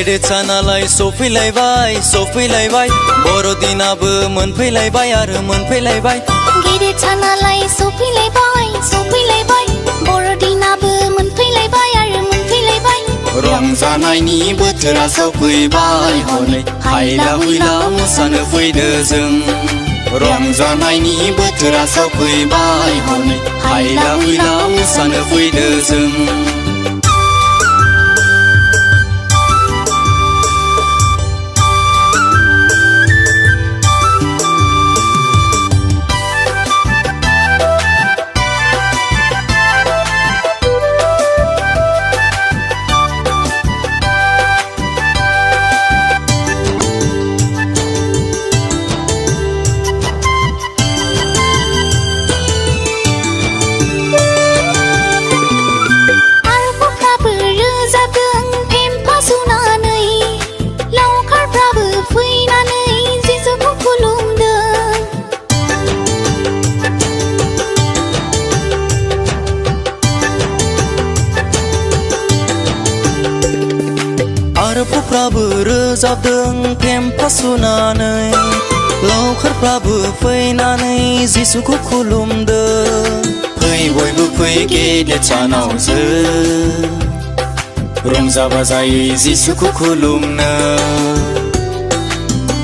गेदेरसानालाय सफैलायबाय बर'दिनाबो मोनफैलायबाय आरो मोनफैलायबाय। गेदेरसानालाय सफैलायबाय बर'दिनाबो मोनफैलायबाय आरो मोनफैलायबाय। रंजानायनि बोथोरा सफैबाय हनै हायला हुइला मोसानो फैदो जों। रंजानायनि बोथोरा सफैबाय हनै हायला हुइला मोसानो फैदो जों। आरबफ्राबो रोजाबदों फेम्फा सुनानै, लावखारफ्राबो फैनानै जिसुखौ खुलुमदों। फै बयबो फै गेदेरसानाव जों रंजा बाजायै जिसुखौ खुलुमनो।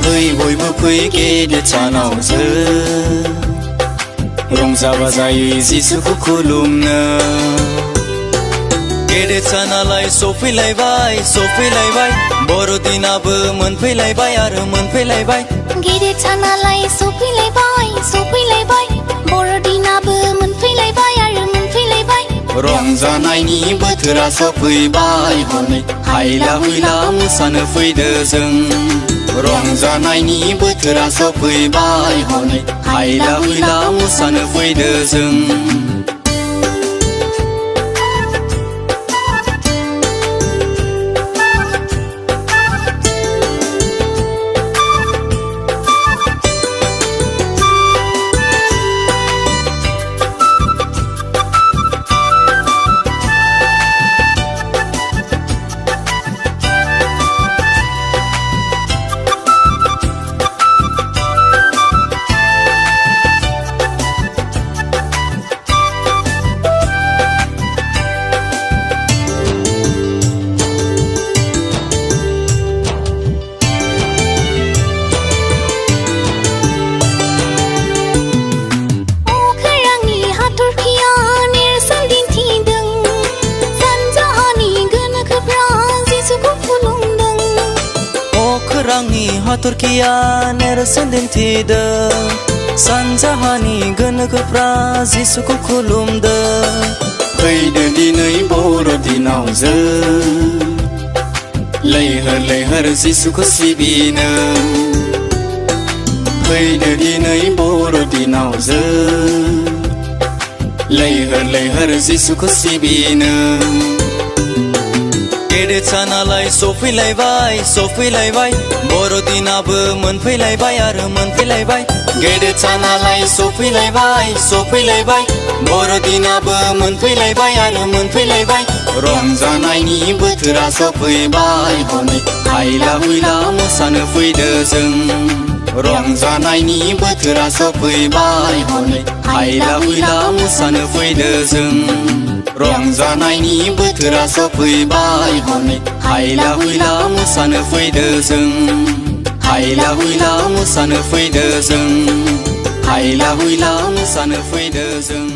फै बयबो फै गेदेरसानाव जों रंजा बाजायै जिसुखौ खुलुमनो। गेदेरसानालाय सफैलायबाय बर'दिनाबो मोनफैलायबाय आरो मोनफैलायबाय। गेदेरसानालाय सफैलायबाय बर'दिनाबो मोनफैलायबाय आरो मोनफैलायबाय। रंजानायनि बोथोरा सफैबाय हनै हायला हुइला मोसानो फैदो जों। रंजानायनि बोथोरा सफैबाय हनै हायला हुइला मोसानो फैदो जों। रांनि हाथरखिया नेरसोन दिन्थिदों, सानजाहानि गोनोखोफ्रा जिसुखौ खुलुमदों। फैदो दिनै बर'दिनाव जों लैहोर जिसुखौ सिबिनो। फैदो दिनै बर'दिनाव जों लैहोर जिसुखौ सिबिनो। गेदेरसानालाय सफैलायबाय बर'दिनाबो मोनफैलायबाय आरो मोनफैलायबाय। गेदेरसानालाय सफैलायबाय बर'दिनाबो मोनफैलायबाय आरो मोनफैलायबाय। रंजानायनि बोथोरा सफैबाय हनै हायला हुइला मोसानो फैदो जों। रंजानायनि बोथोरा सफैबाय हनै हायला हुइला मोसानो फैदो जों। रंजानायनि बोथोरा सफैबाय हनै हायला हुइला मोसानो फैदो जों। हायला हुइला मोसानो फैदो जों। हायला हुइला मोसानो फैदो जों।